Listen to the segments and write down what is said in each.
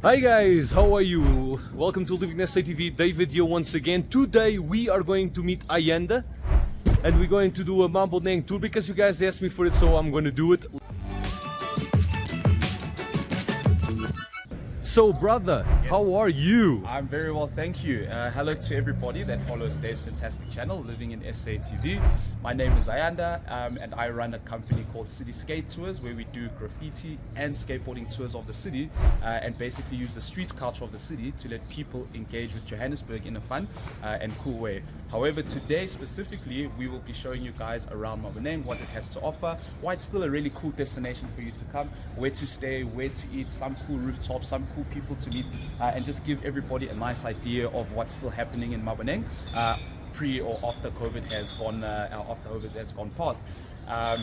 Hi guys, how are you? Welcome to LivinginSAtv, David here once again. Today we are going to meet Ayanda and we're going to do a Maboneng tour because you guys asked me for it, so I'm going to do it. So brother, yes. How are you? I'm very well, thank you. Hello to everybody that follows Dave's fantastic channel, LivinginSAtv. My name is Ayanda and I run a company called City Skate Tours where we do graffiti and skateboarding tours of the city and basically use the street culture of the city to let people engage with Johannesburg in a fun and cool way. However, today specifically, we will be showing you guys around Maboneng, what it has to offer, why it's still a really cool destination for you to come, where to stay, where to eat, some cool rooftops, some cool people to meet, and just give everybody a nice idea of what's still happening in Maboneng pre or after COVID has gone past.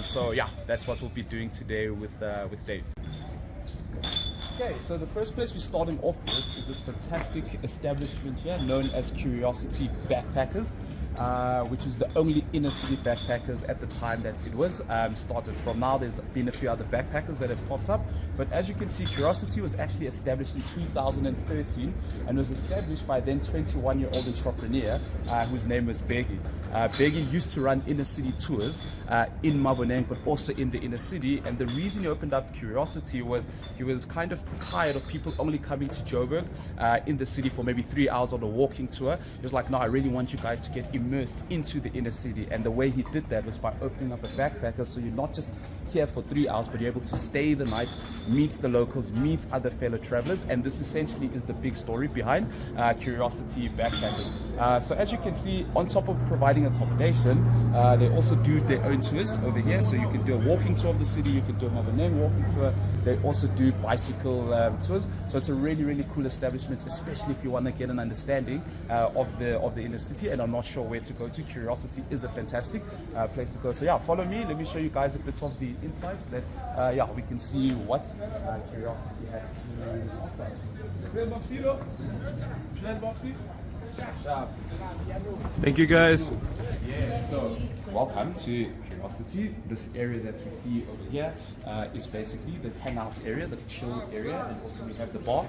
So yeah, that's what we'll be doing today with Dave. Okay, so the first place we're starting off with is this fantastic establishment here known as Curiosity Backpackers, which is the only inner city backpackers at the time that it was started from. Now there's been a few other backpackers that have popped up, but as you can see, Curiosity was actually established in 2013 and was established by then 21-year-old entrepreneur whose name was Begi. Begi used to run inner city tours in Maboneng, but also in the inner city, and the reason he opened up Curiosity was he was kind of tired of people only coming to Joburg in the city for maybe 3 hours on a walking tour. He was like, no, I really want you guys to get immersed into the inner city, and the way he did that was by opening up a backpacker, so you're not just here for 3 hours, but you're able to stay the night, meet the locals, meet other fellow travelers, and this essentially is the big story behind Curiosity Backpacking. So as you can see, on top of providing accommodation, they also do their own tours over here, so you can do a walking tour of the city, you can do a Maboneng walking tour. They also do bicycle tours, so it's a really cool establishment, especially if you want to get an understanding of the inner city and I'm not sure where to go to. Curiosity is a fantastic place to go. So yeah, follow me, let me show you guys a bit of the inside so that yeah, we can see what Curiosity has to offer. Thank you guys. Yeah, so welcome to Curiosity. This area that we see over here is basically the hangout area, the chill area, and also we have the bar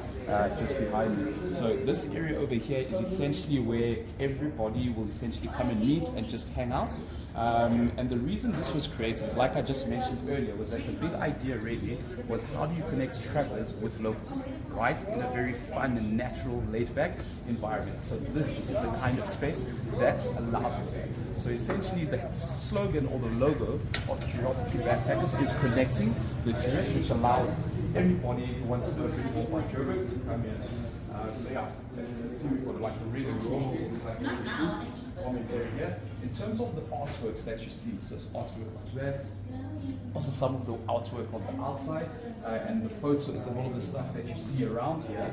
just behind me. So this area over here is essentially where everybody will essentially come and meet and just hang out. And the reason this was created is, like I just mentioned earlier, was that the big idea really was how do you connect travelers with locals, right? In a very fun and natural, laid-back environment. So this is the kind of space that allows for that. So essentially the slogan or the logo of Curiosity Backpackers is connecting the curious, which allows everybody who wants to know a bit more about Joburg to come in. So yeah, let's see, we've got like a really cool common area here. In terms of the artworks that you see, so it's artwork like that, also some of the artwork on the outside, and the photos and all of the stuff that you see around here.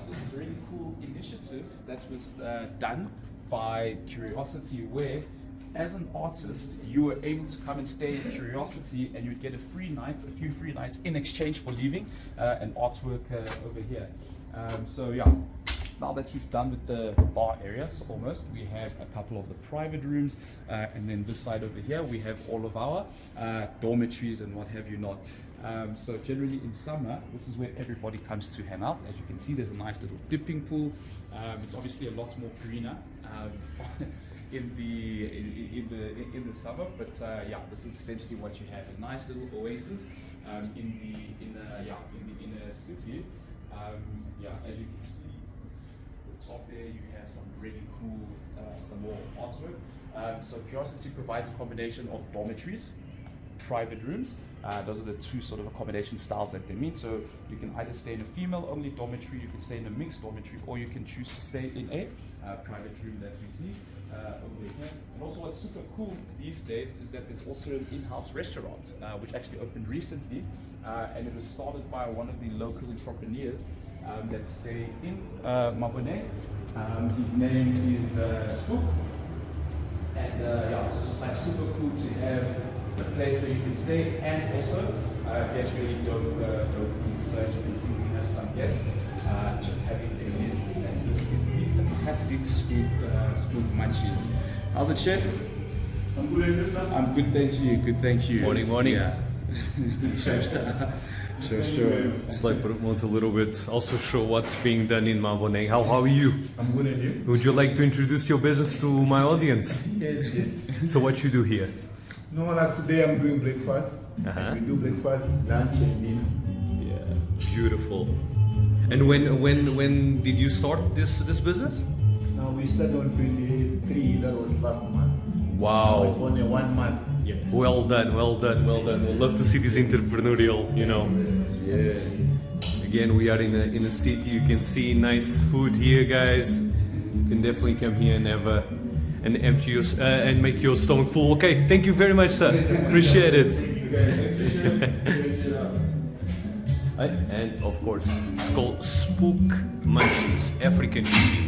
This is a really cool initiative that was done by Curiosity, where as an artist you were able to come and stay in Curiosity and you'd get a few free nights in exchange for leaving an artwork over here. So yeah, now that we've done with the bar areas almost, we have a couple of the private rooms, and then this side over here we have all of our dormitories and what have you not. So generally in summer, this is where everybody comes to hang out. As you can see, there's a nice little dipping pool. It's obviously a lot more greener in the summer, but yeah, this is essentially what you have, a nice little oasis in the inner city. Yeah, as you can see, the top there you have some really cool, some more artwork. So Curiosity provides a combination of dormitories, private rooms. Those are the two sort of accommodation styles that they meet. So you can either stay in a female-only dormitory, you can stay in a mixed dormitory, or you can choose to stay in a private room that we see over here. And also what's super cool these days is that there's also an in-house restaurant, which actually opened recently, and it was started by one of the local entrepreneurs that stay in Maboneng. His name is Spook. And yeah, so it's just like super cool to have a place where you can stay and also get really dope food. So as you can see, we have some guests just having a meal, and this is the fantastic Spook Munchies. How's it, chef? I'm good, I'm good, thank you. Good, thank you. Morning. Yeah. Sure. Just like promote a little bit, also show what's being done in Maboneng. How are you? I'm good, and you? Would you like to introduce your business to my audience? Yes. So what you do here? No, like today I'm doing breakfast. Uh-huh. We do breakfast, lunch, and dinner. Yeah, beautiful. And when did you start this business? Now we started on 23. That was last month. Wow. Now it's only 1 month. Yeah. Well done. We'd love to see this entrepreneurial, you know. Yeah. Again, we are in a city. You can see nice food here, guys. You can definitely come here and have and empty your and make your stomach full. Okay, thank you very much, sir. Appreciate it. And of course, it's called Spook Munchies, African cuisine.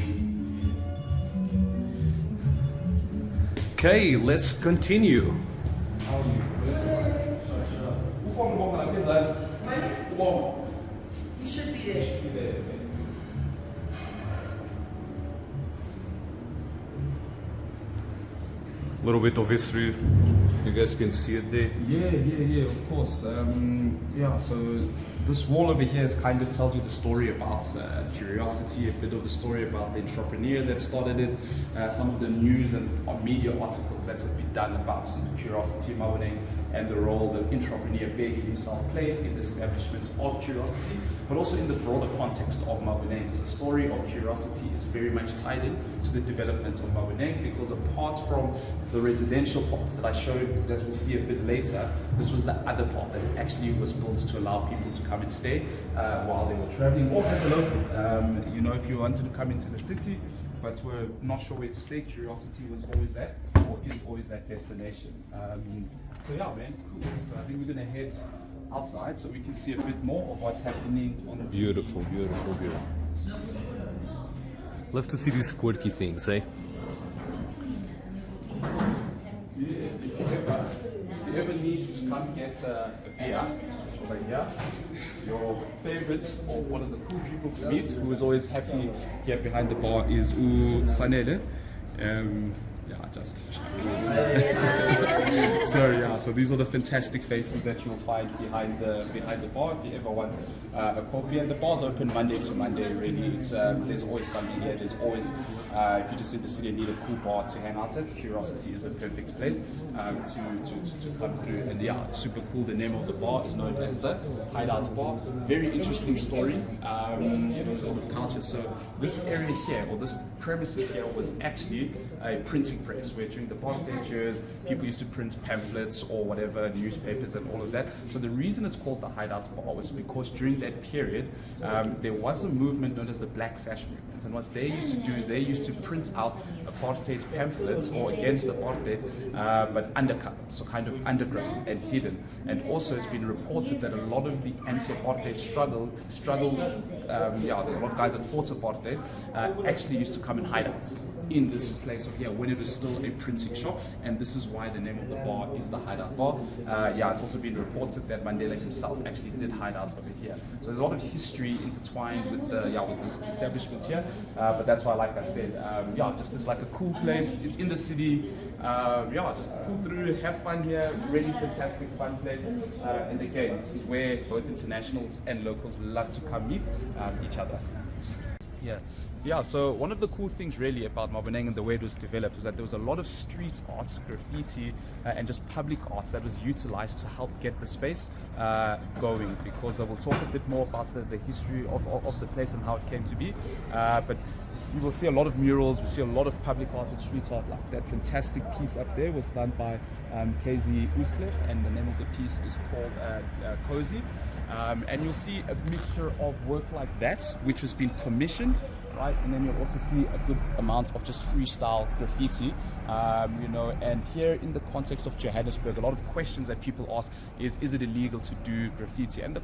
Okay, let's continue. You should be there. A little bit of history. You guys can see it there. Yeah, of course. So this wall over here is kind of tells you the story about curiosity, a bit of the story about the entrepreneur that started it, some of the news and media articles that have been done about curiosity, Maboneng, and the role that entrepreneur Begi himself played in the establishment of curiosity, but also in the broader context of Maboneng, because the story of curiosity is very much tied in to the development of Maboneng, because apart from the residential parts that I showed, that we'll see a bit later, this was the other part that actually was built to allow people to come and stay while they were traveling, or as a local. If you wanted to come into the city, but we're not sure where to stay, curiosity was always that, or is always that destination. So yeah, man, cool. So I think we're gonna head outside so we can see a bit more of what's happening on the Beautiful. Love to see these quirky things, eh? Yeah, if you ever need to come get a beer over here, your favorites or one of the cool people to meet who is always happy here behind the bar is Sanele. So these are the fantastic faces that you'll find behind the bar if you ever want a coffee. And the bar's open Monday to Monday. Really, there's always something here. There's always if you just in the city and need a cool bar to hang out at, Curiosity is a perfect place to come through. And yeah, it's super cool. The name of the bar is known as the Hideout Bar. Very interesting story. There's a lot of culture. So this area here, or this premises here, was actually a printing press where during the apartheid years people used to print pamphlets or whatever, newspapers and all of that. So the reason it's called the Hideout Bar was because during that period there was a movement known as the Black Sash movement, and what they used to do is they used to print out apartheid pamphlets or against apartheid, but undercover, so kind of underground and hidden. And also it's been reported that a lot of the anti-apartheid struggle, a lot of guys that fought apartheid actually used to come and hide out in this place of here when it was still a printing shop, and this is why the name of the bar is the Hideout Bar. It's also been reported that Mandela himself actually did hide out over here. So there's a lot of history intertwined with this establishment here, but that's why, like I said, just it's like a cool place. It's in the city. Just pull through, have fun here. Really fantastic fun place. And again, this is where both internationals and locals love to come meet each other. So one of the cool things really about Maboneng and the way it was developed was that there was a lot of street arts, graffiti, and just public arts that was utilized to help get the space going, because I will talk a bit more about the history of the place and how it came to be. But you will see a lot of murals, we see a lot of public art and street art. Like that fantastic piece up there was done by KZ Oostcliff, and the name of the piece is called Cozy. And you'll see a mixture of work like that, which has been commissioned, right? And then you'll also see a good amount of just freestyle graffiti, and here in the context of Johannesburg, a lot of questions that people ask is it illegal to do graffiti? And the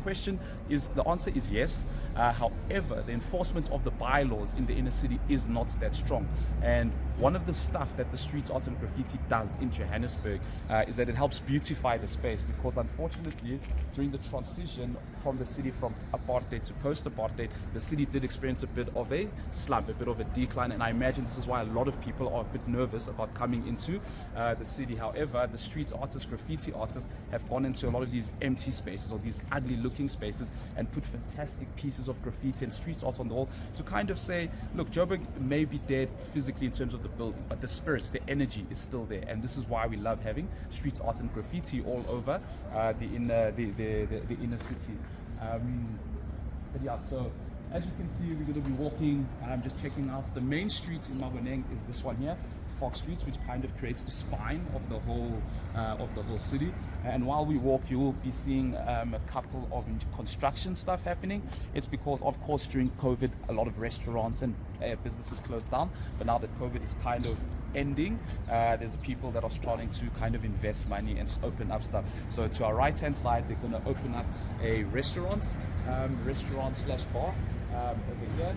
answer is yes. However, the enforcement of the bylaws in the inner city is not that strong. And one of the stuff that the street art and graffiti does in Johannesburg is that it helps beautify the space, because unfortunately during the transition from the city from apartheid to post-apartheid, the city did experience a bit of a slump, a bit of a decline, and I imagine this is why a lot of people are a bit nervous about coming into the city. However, the street artists, graffiti artists have gone into a lot of these empty spaces or these ugly looking spaces and put fantastic pieces of graffiti and street art on the wall to kind of say, look, Joburg may be dead physically in terms of the building, but the spirits, the energy is still there, and this is why we love having street art and graffiti all over the inner city. But yeah, so as you can see, we're going to be walking, just checking out the main street in Maboneng is this one here, Fox Street, which kind of creates the spine of the whole city. And while we walk, you will be seeing a couple of construction stuff happening. It's because, of course, during COVID, a lot of restaurants and businesses closed down. But now that COVID is kind of ending, there's people that are starting to kind of invest money and open up stuff. So to our right hand side, they're going to open up a restaurant slash bar over here,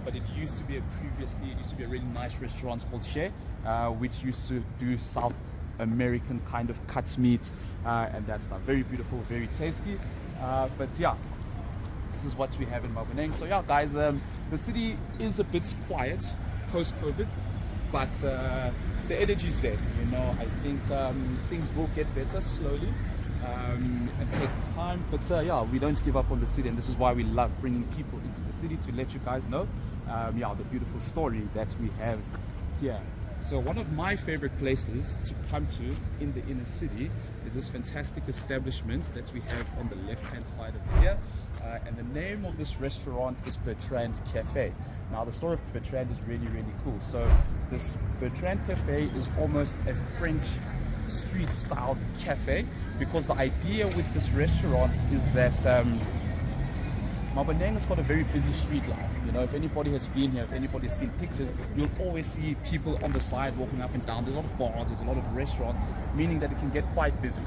but it used to be a really nice restaurant called Share, which used to do South American kind of cut meats and that stuff. Very beautiful, very tasty. But yeah, this is what we have in Maboneng. So yeah, guys, the city is a bit quiet post-COVID, but the energy is there. You know, I think things will get better slowly. And take its time, but yeah, we don't give up on the city, and this is why we love bringing people into the city to let you guys know yeah, the beautiful story that we have here. So one of my favorite places to come to in the inner city is this fantastic establishment that we have on the left hand side of here, and the name of this restaurant is Bertrand Cafe. Now the story of Bertrand is really, really cool. So this Bertrand Cafe is almost a French street style cafe, because the idea with this restaurant is that Maboneng has got a very busy street life. You know, if anybody has been here, if anybody has seen pictures, you'll always see people on the side walking up and down. There's a lot of bars, there's a lot of restaurants, meaning that it can get quite busy.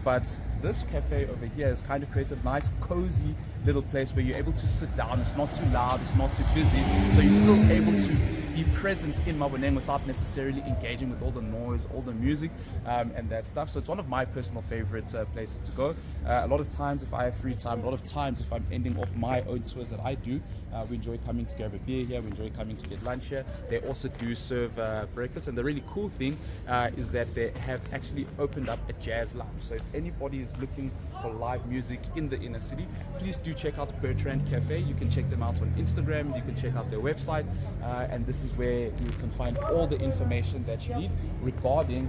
But this cafe over here has kind of created a nice cozy little place where you're able to sit down. It's not too loud, it's not too busy, so you're still able to be present in Maboneng without necessarily engaging with all the noise, all the music, and that stuff. So it's one of my personal favorite places to go. A lot of times if I have free time, a lot of times if I'm ending off my own tours that I do, we enjoy coming to grab a beer here, we enjoy coming to get lunch here. They also do serve breakfast, and the really cool thing is that they have actually opened up a jazz lounge. So if anybody is looking for live music in the inner city, please do check out Bertrand Cafe. You can check them out on Instagram, you can check out their website, and this is where you can find all the information that you need regarding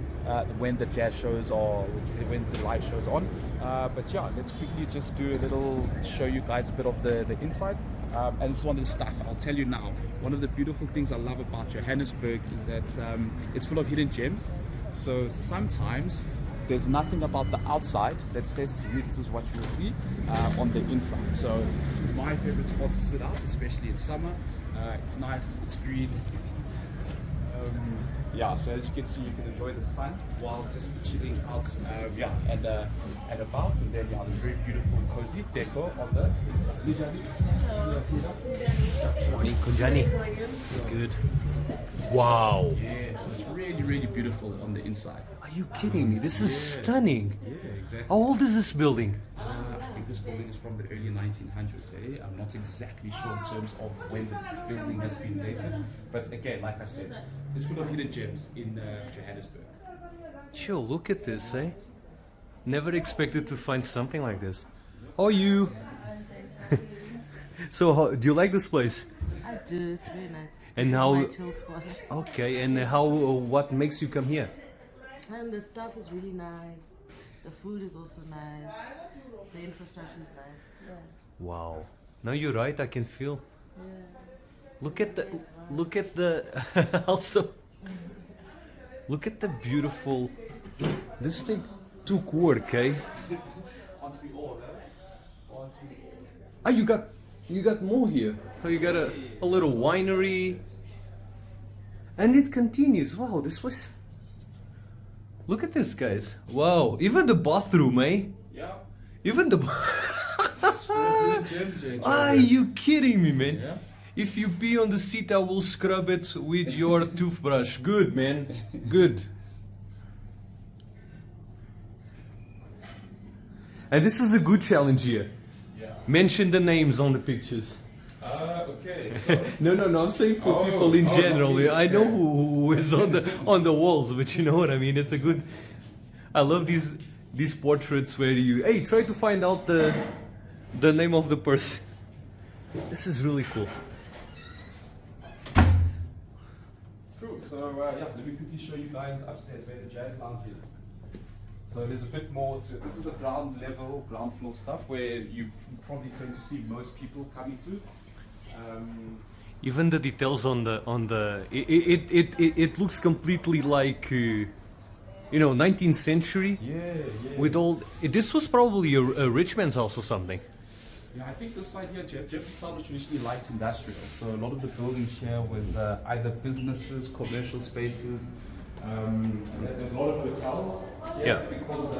when the jazz shows or when the live shows on. But yeah, let's quickly just do a little, show you guys a bit of the inside. And this is one of the stuff I'll tell you now. One of the beautiful things I love about Johannesburg is that it's full of hidden gems. So sometimes there's nothing about the outside that says to you this is what you will see on the inside. So this is my favorite spot to sit out, especially in summer. It's nice, it's green. Yeah, so as you can see, you can enjoy the sun while just chilling out, yeah, and about. And then yeah, there's very beautiful, cozy deco on the inside. Morning, Kunjani. Good. Wow. Yeah, so it's really, really beautiful on the inside. Are you kidding me? This is stunning. Yeah, exactly. How old is this building? I think this building is from the early 1900s. I'm not exactly sure in terms of when the building has been dated, but again, like I said, it's full of hidden gems in Johannesburg. Chill, look at this, eh? Never expected to find something like this. How are you? So, do you like this place? I do, it's very nice. And This is how- my chill spot. Okay, and what makes you come here? And the stuff is really nice. The food is also nice. The infrastructure is nice. Yeah. Wow. Now you're right, I can feel. Yeah. Look at the also look at the beautiful, this thing took work, eh? Ah, you got more here. Oh, you got a little winery, and it continues. Wow, this was, look at this, guys. Wow, even the bathroom, eh? Yeah. Even the Hidden gems here. are you kidding me, man? Yeah. If you pee on the seat, I will scrub it with your toothbrush. Good, man. Good. And this is a good challenge here. Yeah. Mention the names on the pictures. Okay. So, No. I'm saying for people in general. I know who is on the walls, but you know what I mean. It's a good. I love these portraits where you try to find out the name of the person. This is really cool. cool. So let me quickly show you guys upstairs where the jazz lounge is. So there's a bit more to. This is the ground floor stuff where you probably tend to see most people coming to. Even the details on the it looks completely like 19th century. Yeah. With all this was probably a rich man's house or something. Yeah, I think this side here, Jeffrey's side was traditionally light industrial. So a lot of the buildings here was either businesses, commercial spaces. There's a lot of hotels here because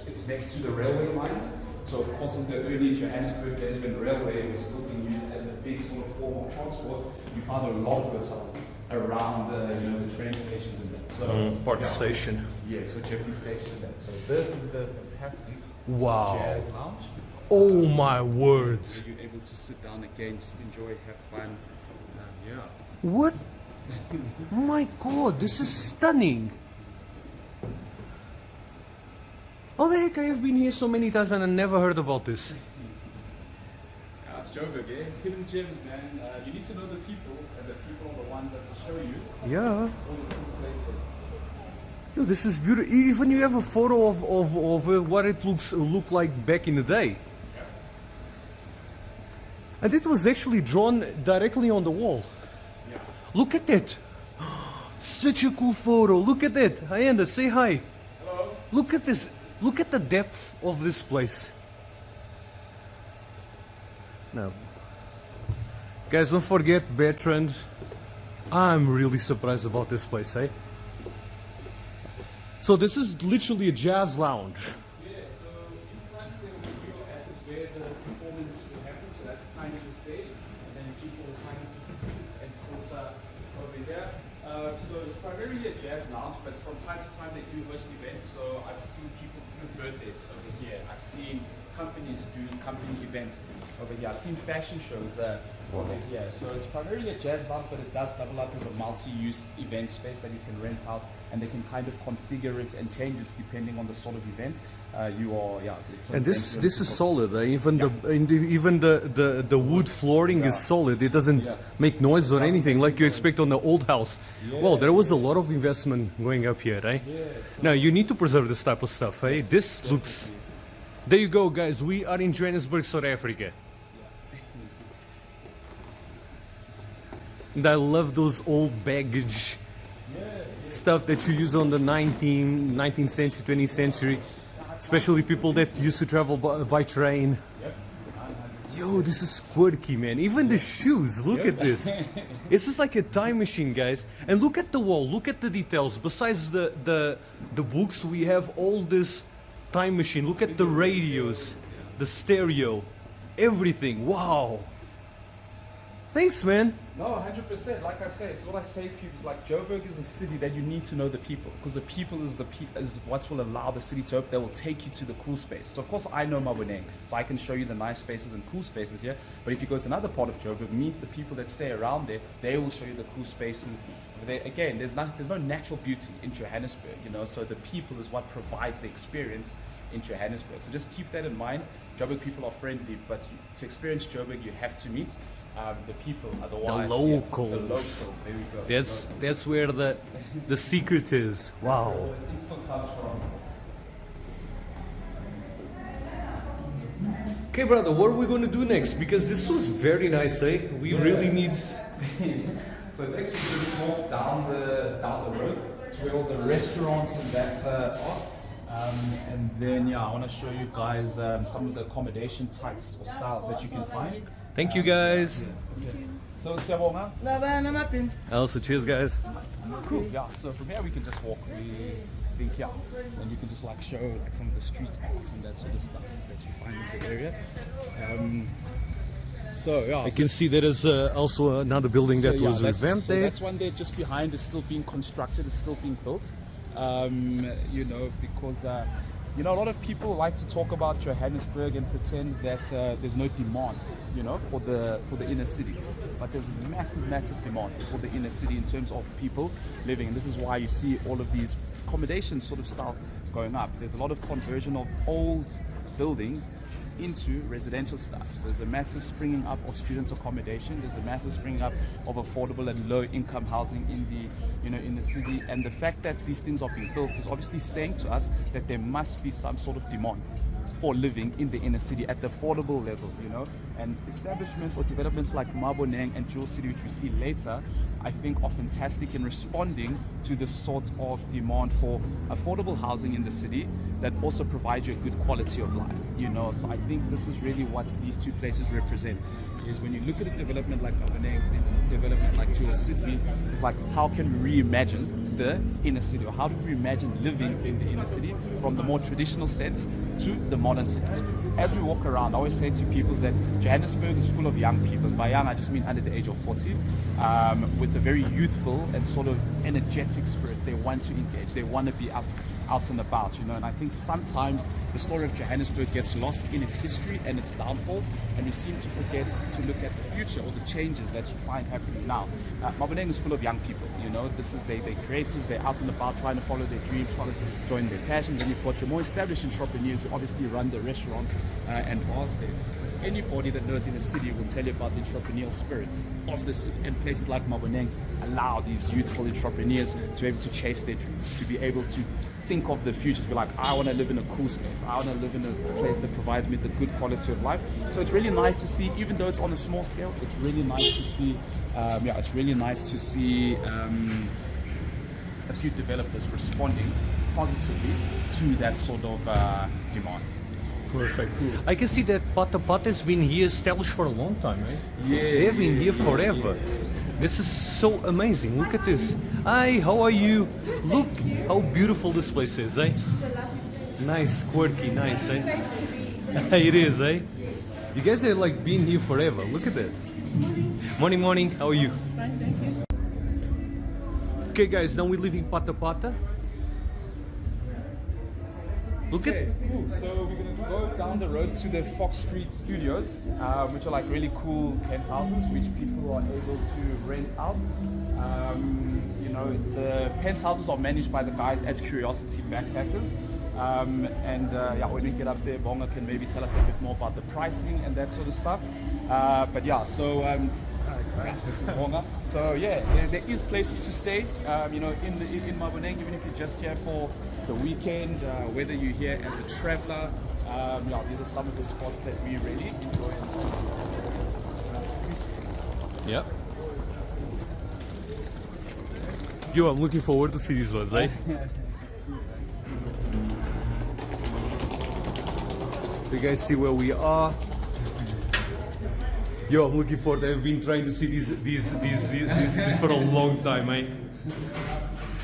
it's next to the railway lines. So of course in the early Johannesburg days when the railway was still being used as a big sort of form of transport, you found a lot of hotels around the train stations and that. So Port station. Yeah, so Jeffrey Station and that. So this is the fantastic jazz lounge. Oh my words. Where you're able to sit down again, just enjoy, have fun. What? My God, this is stunning. Oh the heck, I have been here so many times and I never heard about this. It's Joburg, eh? Hidden gems, man. You need to know the people, and the people are the ones that will show you Yeah. all the cool places. Yo, this is beautiful. Even you have a photo of what it look like back in the day. And it was actually drawn directly on the wall. Yeah. Look at that. Such a cool photo. Look at that. Ayanda, say hi. Hello. Look at this. Look at the depth of this place. Now, guys, don't forget Bertrand. I'm really surprised about this place, eh? So this is literally a jazz lounge. Yeah, so in front there will be huge assets where the performance will happen. So that's kind of the stage, and then people kind of just sit and filter over here. So it's primarily a jazz lounge, but from time to time they do host events. So I've seen people do birthdays over here. I've seen companies do company events over here. I've seen fashion shows over here. So it's primarily a jazz lounge, but it does double up as a multi-use event space that you can rent out, and they can kind of configure it and change it depending on the sort of event you are. And this is solid. Even the wood flooring is solid. It doesn't make noise or anything like you expect on the old house. Well, there was a lot of investment going up here, right? Now you need to preserve this type of stuff, eh? This looks. There you go, guys. We are in Johannesburg, South Africa. And I love those old baggage stuff that you use on the 19th century, 20th century, especially people that used to travel by train. Yo, this is quirky, man. Even the shoes, look at this. It's just like a time machine, guys. And look at the wall, look at the details. Besides the books, we have all this time machine. Look at the radios, the stereo, everything. Wow. Thanks, man. No, 100%. Like I say, it's what I say to people. It's like Joburg is a city that you need to know the people, because the people is what will allow the city to open. They will take you to the cool space. So of course I know Maboneng, so I can show you the nice spaces and cool spaces here. But if you go to another part of Joburg, meet the people that stay around there. They will show you the cool spaces. Again, there's no natural beauty in Johannesburg, so the people is what provides the experience in Johannesburg. So just keep that in mind. Joburg people are friendly, but to experience Joburg, you have to meet the people. Otherwise, The locals. The locals. There we go. That's where the secret is. Wow. Where the info comes from. Okay, brother, what are we going to do next? Because this was very nice, eh? We really need. So next we're going to walk down the road to where all the restaurants and that are. And then I want to show you guys some of the accommodation types or styles that you can find. Thank you, guys. So Siyabonga. Also, cheers, guys. Cool. Yeah. So from here we can just walk. We think and you can just show some of the street arts and that sort of stuff that you find in the area. So yeah, I can see there is also another building that was revamped there. That's one there just behind is still being constructed, is still being built. You know, because you know, a lot of people like to talk about Johannesburg and pretend that there's no demand, you know, for the inner city. But there's massive demand for the inner city in terms of people living, and this is why you see all of these accommodation sort of style going up. There's a lot of conversion of old buildings into residential stuff. So there's a massive springing up of student accommodation. There's a massive springing up of affordable and low income housing in the, you know, in the city. And the fact that these things are being built is obviously saying to us that there must be some sort of demand for living in the inner city at the affordable level, you know. And establishments or developments like Maboneng and Jewel City, which we see later, I think are fantastic in responding to the sort of demand for affordable housing in the city that also provides you a good quality of life, you know. So I think this is really what these two places represent. Is when you look at a development like Maboneng, a development like Jewel City, it's like, how can we reimagine the inner city, or how do we reimagine living in the inner city from the more traditional sense to the modern sense? As we walk around, I always say to people that Johannesburg is full of young people. By young, I just mean under the age of 40, with a very youthful and sort of energetic spirit. They want to engage, they want to be out and about, you know. And I think sometimes the story of Johannesburg gets lost in its history and its downfall, and we seem to forget to look at the future or the changes that you find happening now. Maboneng is full of young people, you know. This is they're creatives, they're out and about trying to follow their dreams, join their passions. And you've got your more established entrepreneurs who obviously run the restaurant and bars there. Anybody that knows in a city will tell you about the entrepreneurial spirit of the city, and places like Maboneng allow these youthful entrepreneurs to be able to chase their dreams, to be able to think of the future, to be like, I want to live in a cool space, I want to live in a place that provides me the good quality of life. So it's really nice to see, even though it's on a small scale, it's really nice to see, it's really nice to see a few developers responding positively to that sort of demand. Perfect. I can see that Pata Pata has been here established for a long time, right? Yeah. They have been here forever. This is so amazing. Look at this. Hi, how are you? Look how beautiful this place is, eh? Nice, quirky, nice, eh? It is, eh? You guys have like been here forever. Look at this. Morning, morning. How are you? Fine, thank you. Okay, guys, now we're leaving Pata Pata. Look at. Okay, cool. So we're gonna go down the road to the Fox Street Studios, which are like really cool penthouses which people are able to rent out. You know, the penthouses are managed by the guys at Curiosity Backpackers. Yeah, when we get up there, Bonga can maybe tell us a bit more about the pricing and that sort of stuff. But yeah, so this is Bonga. So yeah, there is places to stay. You know, in Maboneng, even if you're just here for the weekend, whether you're here as a traveler, yeah, these are some of the spots that we really enjoy and stuff. Yeah. Yo, I'm looking forward to see these ones, eh? You guys see where we are? Yo, I'm looking forward. I've been trying to see these for a long time, eh?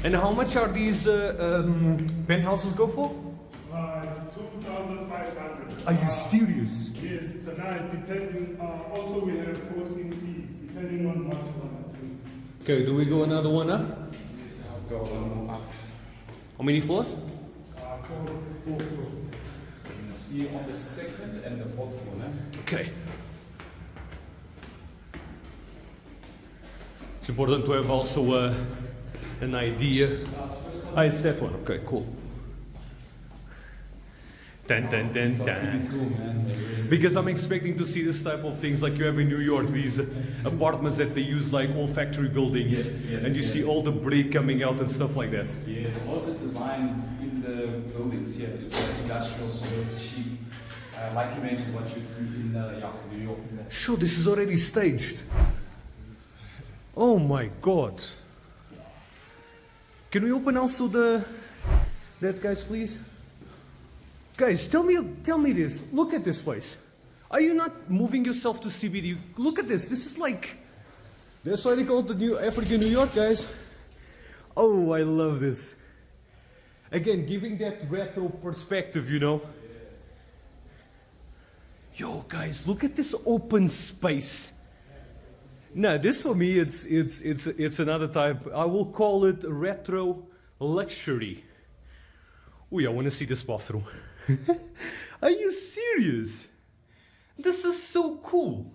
And how much are these penthouses go for? It's 2,500. Are you serious? Yes, per night, depending. Also, we have hosting fees, depending on what you want to do. Okay, do we go another one up? Yes, I'll go one more up. How many floors? 4 floors. See on the second and the fourth floor, né? Okay. It's important to have also an idea. Ah, it's that one. Okay, cool. Dun, dun, dun, dun. Because I'm expecting to see this type of things like you have in New York, these apartments that they use like old factory buildings, and you see all the brick coming out and stuff like that. Yes, all of the designs in the buildings here is industrial sort of cheap, like you mentioned, what you'd see in New York. Sure, this is already staged. Oh my God. Can we open also that guys, please? Guys, tell me this. Look at this place. Are you not moving yourself to CBD? Look at this. This is like, that's why they call it the New African New York, guys. Oh, I love this. Again, giving that retro perspective, you know. Yo, guys, look at this open space. No, this for me, it's another type. I will call it retro luxury. Ooh, I want to see this bathroom. Are you serious? This is so cool.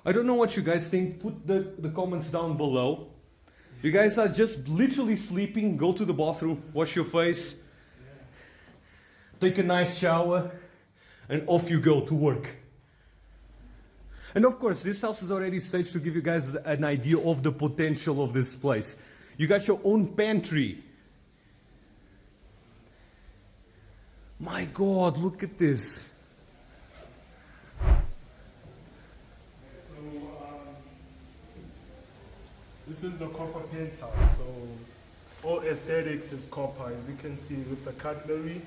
I don't know what you guys think. Put the comments down below. You guys are just literally sleeping, go to the bathroom, wash your face, take a nice shower, and off you go to work. And of course, this house is already staged to give you guys an idea of the potential of this place. You got your own pantry. My God, look at this. So this is the copper paint house. So all aesthetics is copper. As you can see with the cutlery,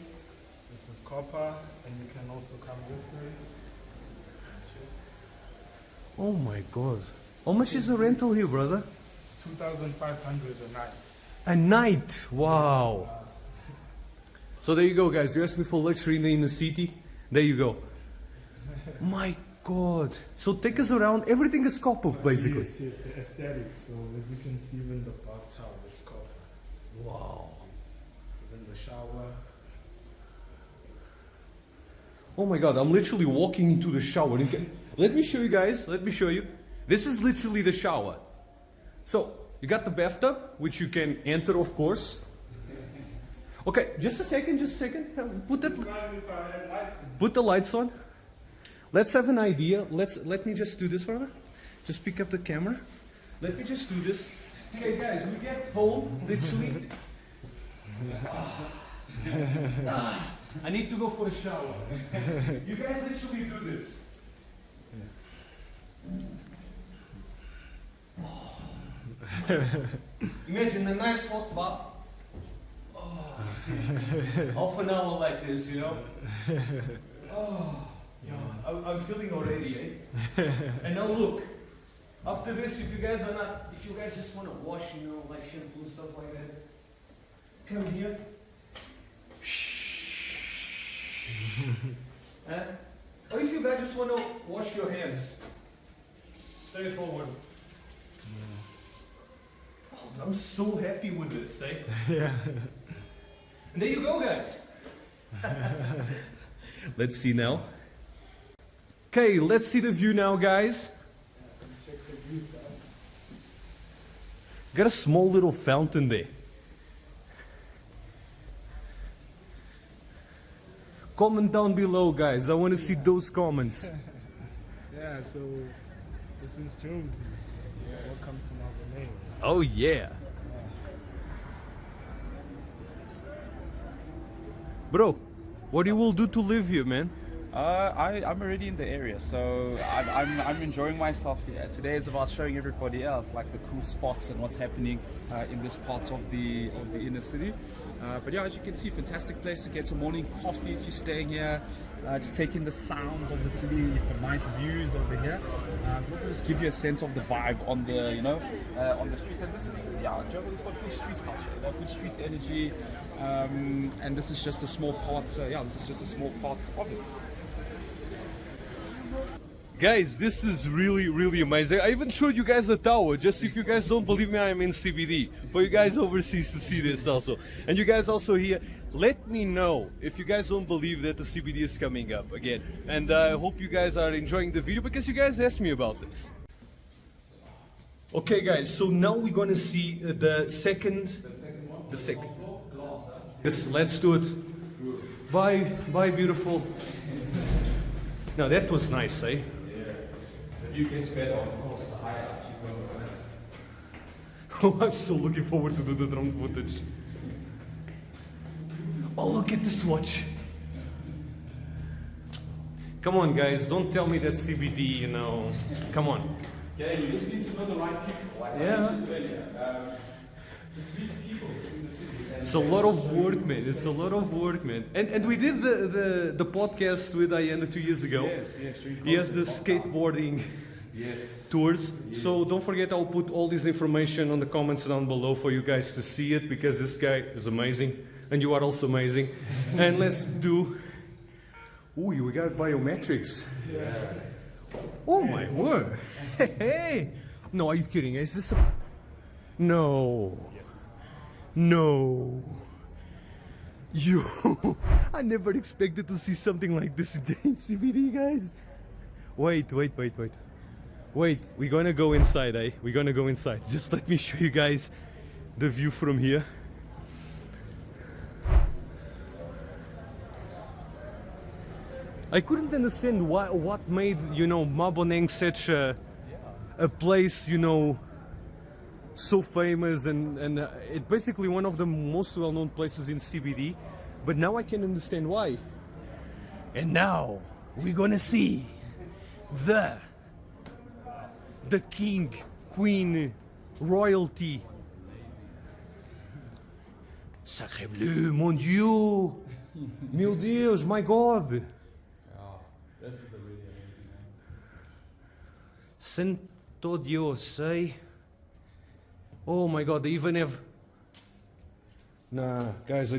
this is copper, and you can also come this way. Oh my God. How much is the rental here, brother? It's 2,500 a night. A night. Wow. So there you go, guys. You asked me for luxury in the inner city. There you go. My God. So take us around. Everything is copper, basically. Yes, yes, the aesthetic. So as you can see, even the bathtub is copper. Wow. Yes. Even the shower. Oh my God. I'm literally walking into the shower. Let me show you guys. Let me show you. This is literally the shower. So you got the bathtub, which you can enter, of course. Okay, just a second. Put the lights on. Let's have an idea. Let me just do this, brother. Just pick up the camera. Let me just do this. Okay, guys, we get home literally. I need to go for a shower. You guys literally do this. Imagine a nice hot bath. Half an hour like this, you know. Oh, yeah, I'm feeling already, eh? And now look, after this, if you guys just want to wash, you know, like shampoo and stuff like that, come here. Or if you guys just want to wash your hands, straightforward. Oh, I'm so happy with this, eh? Yeah. And there you go, guys. Let's see now. Okay, let's see the view now, guys. Check the view down. Got a small little fountain there. Comment down below, guys. I want to see those comments. Yeah, so this is Josie. Yeah, welcome to Maboneng. Oh, yeah. Bro, what do you will do to live here, man? I'm already in the area, so I'm enjoying myself here. Today is about showing everybody else like the cool spots and what's happening in this part of the inner city. But yeah, as you can see, fantastic place to get some morning coffee if you're staying here. Just take in the sounds of the city. You've got nice views over here. Also just give you a sense of the vibe on the on the streets. And this is Joburg's got good street culture, good street energy. And this is just a small part. This is just a small part of it. Guys, this is really, really amazing. I even showed you guys the tower, just if you guys don't believe me, I'm in CBD. For you guys overseas to see this also. And you guys also here, let me know if you guys don't believe that the CBD is coming up again. And I hope you guys are enjoying the video because you guys asked me about this. Okay guys, so now we're gonna see the second. Yes, let's do it. Bye, beautiful. Now that was nice, eh? The view gets better, of course, the higher up you go. Oh, I'm so looking forward to do the drone footage. Oh, look at this watch. Come on, guys, don't tell me that CBD, you know. Come on. Yeah, you just need to know the right people. Like I mentioned earlier. Just meet people in the city. It's a lot of work, man. It's a lot of work, man. And we did the podcast with Ayanda 2 years ago. Yes. He has the skateboarding tours. Yes. So don't forget, I'll put all this information on the comments down below for you guys to see it because this guy is amazing. and you are also amazing. And let's do. Ooh, we got biometrics. Oh my word! Hey, no, are you kidding? Is this a... No. Yes. No. You. I never expected to see something like this in CBD, guys. Wait. Wait, we're gonna go inside, eh? We're gonna go inside. Just let me show you guys the view from here. I couldn't understand what made, you know, Maboneng such a place, you know, so famous and it's basically one of the most well-known places in CBD. But now I can understand why. And now we're gonna see the king, queen, royalty. Sacré bleu, mon Dieu! Meu Deus, my God! This is a really amazing one. Santo Dios, eh? Oh my God, they even have... Nah, guys, I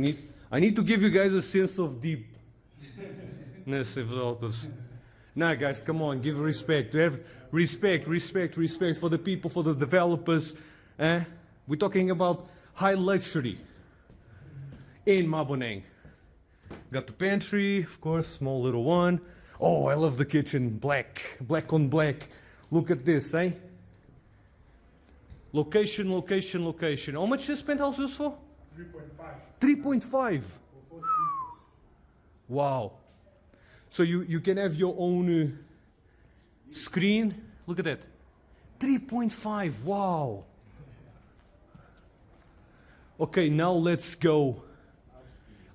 need to give you guys a sense of deepness of all this. Nah, guys, come on, give respect. To have respect for the people, for the developers. Eh? We're talking about high luxury in Maboneng. Got the pantry, of course, small little one. Oh, I love the kitchen, black on black. Look at this, eh? Location. How much this penthouse is for? 3.5. 3.5. For 4 sleepers. Wow. So you can have your own screen. Look at that. 3.5. Wow. Okay, now let's go.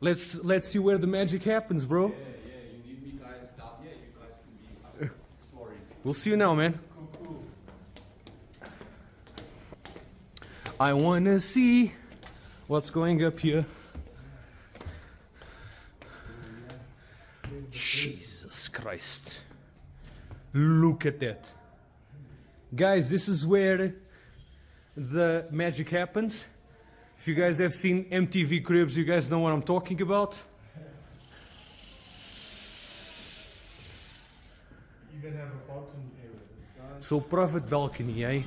Let's see where the magic happens, bro. Yeah, you need me guys down here. You guys can be exploring. We'll see you now, man. I wanna see what's going up here. Jesus Christ. Look at that. Guys, this is where the magic happens. If you guys have seen MTV Cribs, you guys know what I'm talking about. Even have a balcony area. So private balcony, eh?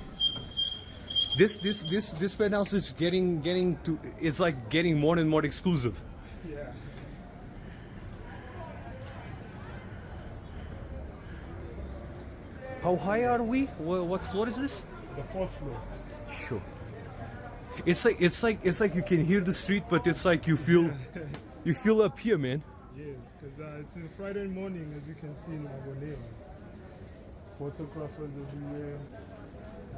This penthouse is getting to, it's like getting more and more exclusive. Yeah. How high are we? What floor is this? The 4th floor. Sure. It's like you can hear the street, but it's like you feel up here, man. Yes, because it's a Friday morning, as you can see in Maboneng. Photographers everywhere.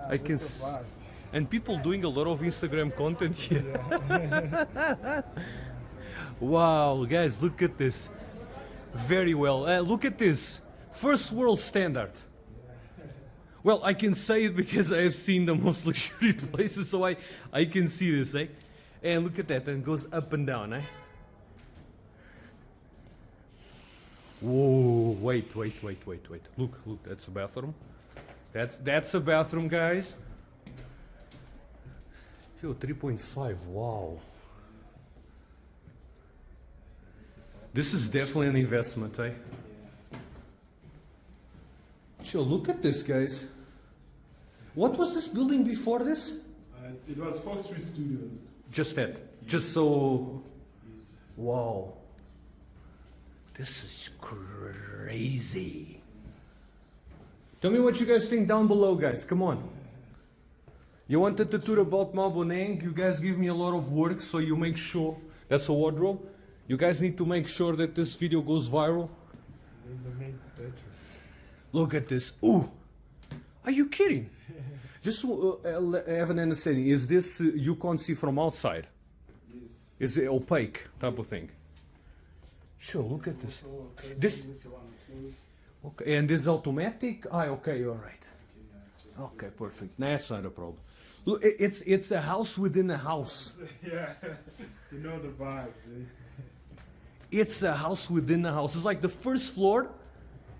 I can Just a vibe. And people doing a lot of Instagram content here. Yeah. Wow, guys, look at this. Very well. Look at this. First world standard. Well, I can say it because I have seen the most luxury places, so I can see this, eh? And look at that, and it goes up and down, eh? Whoa, wait. Look, that's a bathroom. That's a bathroom, guys. Yo, 3.5, wow. This is definitely an investment, eh? Chill, look at this, guys. What was this building before this? It was 4th Street Studios. Just that. Just so... Yes. Wow. This is crazy. Tell me what you guys think down below, guys. Come on. You wanted to tour about Maboneng. You guys give me a lot of work, so you make sure... That's a wardrobe. You guys need to make sure that this video goes viral. There's the main bedroom. Look at this. Ooh. Are you kidding? Just have an understanding. Is this you can't see from outside? Yes. Is it opaque type of thing? Sure, look at this. So, This- if you want to close, Okay, and this is automatic? Ah, okay, all right. just Okay, perfect. That's not a problem. Look, it's a house within a house. yeah, you know the vibes. Eh? It's a house within a house. It's like the first floor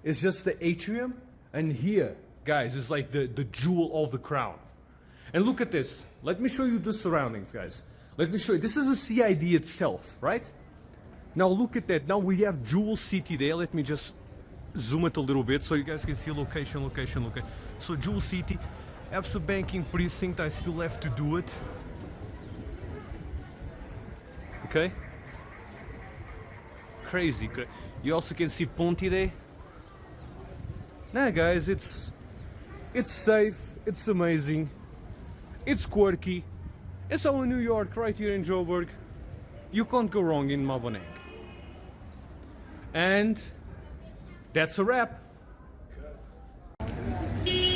is just the atrium, and here, guys, is like the jewel of the crown. And look at this. Let me show you the surroundings, guys. Let me show you. This is a CID itself, right? Now look at that. Now we have Jewel City there. Let me just zoom it a little bit so you guys can see location. So Jewel City, Absa Banking Precinct. I still have to do it. Okay. Crazy. You also can see Ponte there. Nah, guys, it's safe. It's amazing. It's quirky. It's all in New York, right here in Joburg. You can't go wrong in Maboneng. And that's a wrap.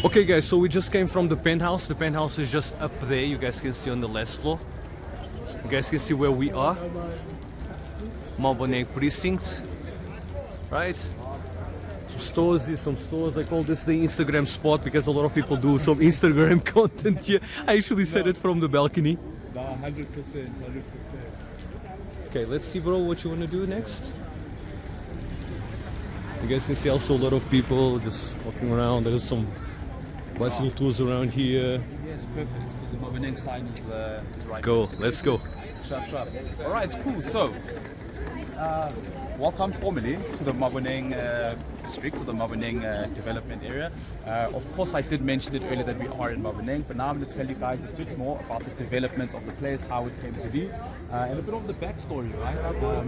Okay guys, so we just came from the penthouse. The penthouse is just up there. You guys can see on the last floor. You guys can see where we are. Maboneng Precinct. Right? Some stores. I call this the Instagram spot because a lot of people do some Instagram content here. I actually said it from the balcony. 100%. Okay, let's see, bro, what you want to do next. You guys can see also a lot of people just walking around. There's some bicycle tours around here. Yes, perfect. Because the Maboneng sign is right. Go, let's go. Sharp. All right, cool. So, welcome formally to the Maboneng district, to the Maboneng development area. Of course, I did mention it earlier that we are in Maboneng, but now I'm going to tell you guys a bit more about the development of the place, how it came to be, and a bit of the backstory, right, about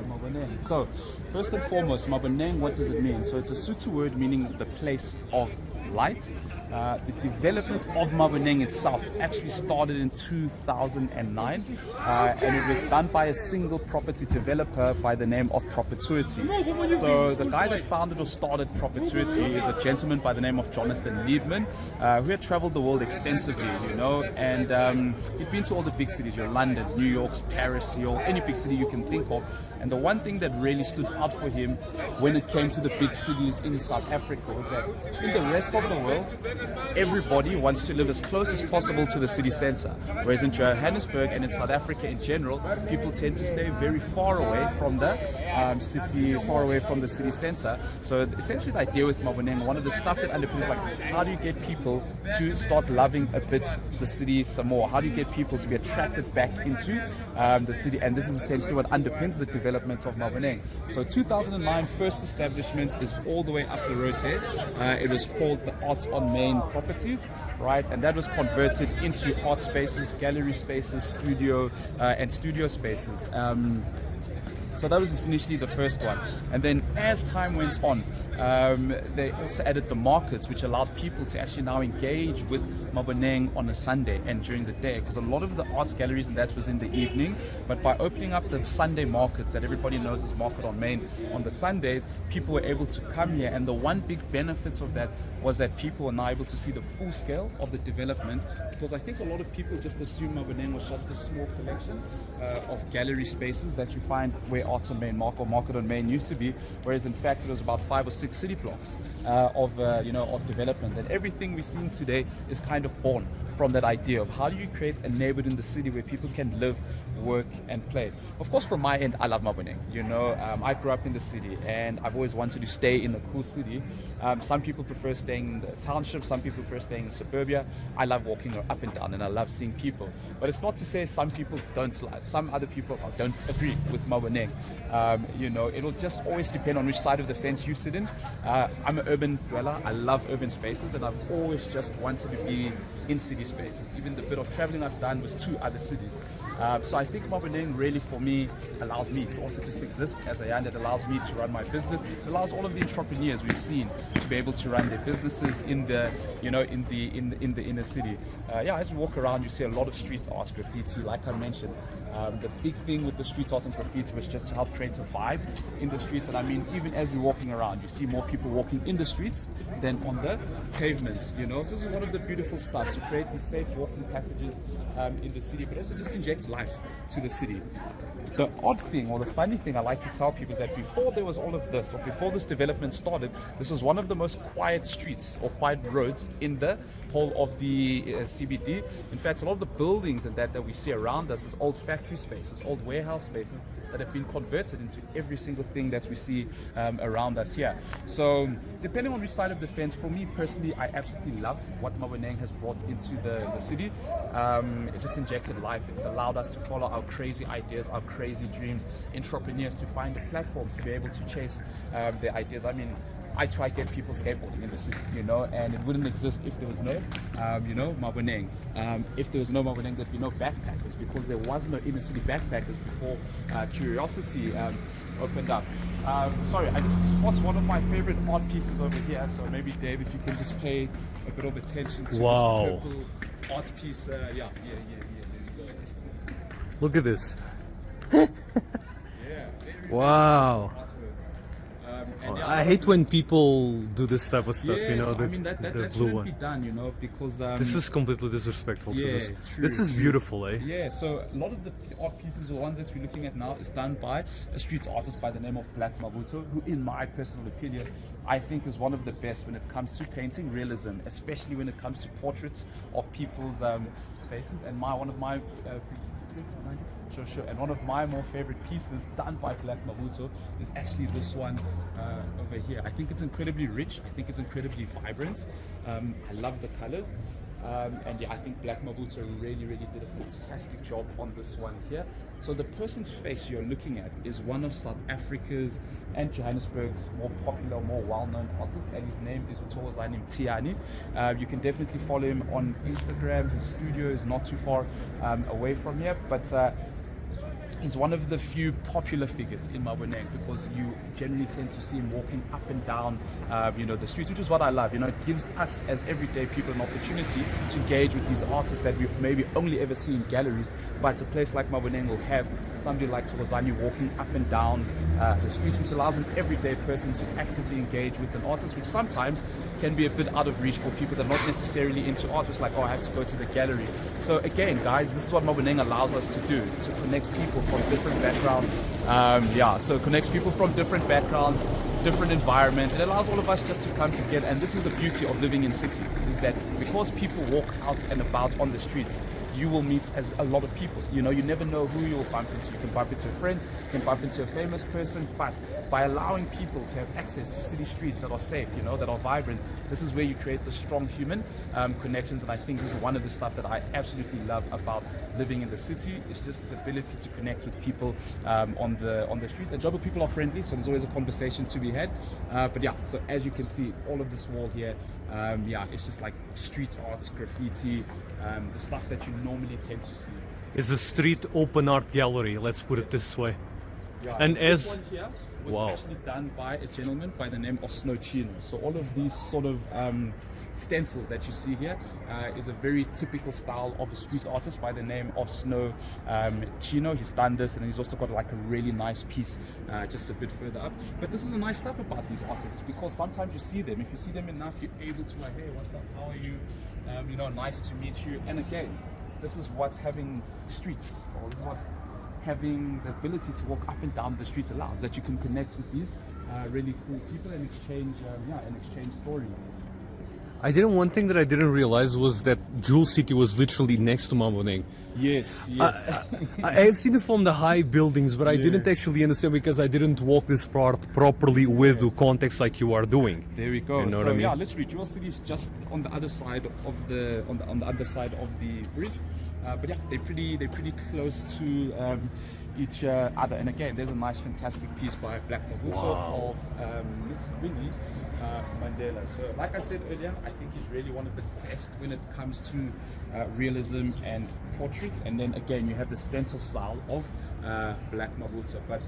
Maboneng. So, first and foremost, Maboneng, what does it mean? So, it's a Sotho word meaning the place of light. The development of Maboneng itself actually started in 2009 and it was done by a single property developer by the name of Perpetuity. So the guy that founded or started Perpetuity is a gentleman by the name of Jonathan Liebman, who had traveled the world extensively, you know, and he'd been to all the big cities, your Londons, New Yorks, Paris, Seoul, any big city you can think of. And the one thing that really stood out for him when it came to the big cities in South Africa was that in the rest of the world, everybody wants to live as close as possible to the city center. Whereas in Johannesburg and in South Africa in general, people tend to stay very far away from the city center. So essentially the idea with Maboneng, one of the stuff that underpins, like, how do you get people to start loving a bit the city some more? How do you get people to be attracted back into the city? And this is essentially what underpins the development of Maboneng. So 2009, first establishment is all the way up the road here. It was called the Arts on Main Properties, right? And that was converted into art spaces, gallery spaces, studio spaces. So that was initially the first one. And then as time went on, they also added the markets, which allowed people to actually now engage with Maboneng on a Sunday and during the day, because a lot of the art galleries and that was in the evening. But by opening up the Sunday markets that everybody knows as Market on Main on the Sundays, people were able to come here. And the one big benefit of that was that people were now able to see the full scale of the development, because I think a lot of people just assume Maboneng was just a small collection of gallery spaces that you find where Arts on Main or Market on Main used to be, whereas in fact it was about 5 or 6 city blocks of development. And everything we're seeing today is kind of born from that idea of how do you create a neighborhood in the city where people can live, work and play. Of course, from my end, I love Maboneng. You know, I grew up in the city and I've always wanted to stay in a cool city. Some people prefer staying in the township, some people prefer staying in suburbia. I love walking up and down and I love seeing people. But it's not to say some people don't like, some other people don't agree with Maboneng. You know, it'll just always depend on which side of the fence you sit in. I'm an urban dweller. I love urban spaces and I've always just wanted to be in city spaces. Even the bit of traveling I've done was to other cities. So I think Maboneng really for me allows me to also just exist as I am. It allows me to run my business. It allows all of the entrepreneurs we've seen to be able to run their businesses in the, you know, in the inner city. Yeah, as we walk around, you see a lot of street art, graffiti, like I mentioned. The big thing with the street art and graffiti was just to help create a vibe in the streets. And I mean, even as we're walking around, you see more people walking in the streets than on the pavement, you know. So this is one of the beautiful stuff, to create these safe walking passages in the city, but also just injects life to the city. The odd thing or the funny thing I like to tell people is that before there was all of this, or before this development started, this was one of the most quiet streets or quiet roads in the whole of the CBD. In fact, a lot of the buildings and that we see around us is old factory spaces, old warehouse spaces that have been converted into every single thing that we see around us here. So depending on which side of the fence, for me personally, I absolutely love what Maboneng has brought into the city. It just injected life. It's allowed us to follow our crazy ideas, our crazy dreams, entrepreneurs to find a platform to be able to chase their ideas. I mean, I try to get people skateboarding in the city, you know, and it wouldn't exist if there was no, you know, Maboneng. If there was no Maboneng, there'd be no backpackers, because there was no inner city backpackers before Curiosity opened up. Sorry, I just spotted one of my favorite art pieces over here, so maybe Dave, if you can just pay a bit of attention to Wow. this purple art piece. There we go. Look at this. Yeah, very Wow. artwork. And yeah, I hate when people do this type of stuff, yes, you know, the, I mean that the blue shouldn't one. be done, you know, because This is completely disrespectful to yeah, this. true, This is true. beautiful, eh? Yeah, so a lot of the art pieces, the ones that we're looking at now, is done by a street artist by the name of Black Mabuto, who, in my personal opinion, I think is one of the best when it comes to painting realism, especially when it comes to portraits of people's faces. And one of my and one of my more favorite pieces done by Black Mabuto is actually this one over here. I think it's incredibly rich. I think it's incredibly vibrant. I love the colors. And yeah, I think Black Mabuto really did a fantastic job on this one here. So the person's face you're looking at is one of South Africa's and Johannesburg's more popular, more well-known artists, and his name is Uthokozani Mtiani. You can definitely follow him on Instagram. His studio is not too far away from here, but he's one of the few popular figures in Maboneng, because you generally tend to see him walking up and down, you know, the streets, which is what I love. You know, it gives us as everyday people an opportunity to engage with these artists that we maybe only ever see in galleries. But a place like Maboneng will have somebody like Thokozani walking up and down the streets, which allows an everyday person to actively engage with an artist, which sometimes can be a bit out of reach for people that are not necessarily into art. It's like, oh, I have to go to the gallery. So again, guys, this is what Maboneng allows us to do, to connect people from different backgrounds. So it connects people from different backgrounds, different environments. It allows all of us just to come together. And this is the beauty of living in cities, is that because people walk out and about on the streets, you will meet as a lot of people. You know, you never know who you will bump into. You can bump into a friend, you can bump into a famous person, but by allowing people to have access to city streets that are safe, you know, that are vibrant, this is where you create the strong human connections. And I think this is one of the stuff that I absolutely love about living in the city. It's just the ability to connect with people on the streets. And Joburg people are friendly, so there's always a conversation to be had. But yeah, so as you can see, all of this wall here, it's just like street art, graffiti, the stuff that you normally tend to see. It's a street open art gallery, let's put it this way. Yeah, And this as- one here was Wow. actually done by a gentleman by the name of Snow Chino. So all of these sort of stencils that you see here is a very typical style of a street artist by the name of Snow Chino. He's done this, and he's also got like a really nice piece just a bit further up. But this is the nice stuff about these artists, because sometimes you see them. If you see them enough, you're able to like, hey, what's up? How are you? You know, nice to meet you. And again, this is what having streets, or this is what having the ability to walk up and down the streets allows, that you can connect with these really cool people and exchange stories. One thing that I didn't realize was that Jewel City was literally next to Maboneng. Yes. I have seen it from the high buildings, but I didn't actually understand, because I didn't walk this part properly with the context like you are doing. There we go. You know So what I mean? yeah, literally, Jewel City is just on the other side of the on the other side of the bridge. But yeah, they're pretty close to each other. And again, there's a nice, fantastic piece by Black Mabuto of Miss Winnie Mandela. So, like I said earlier, I think he's really one of the best when it comes to realism and portraits. And then again, you have the stencil style of Black Mabuto. But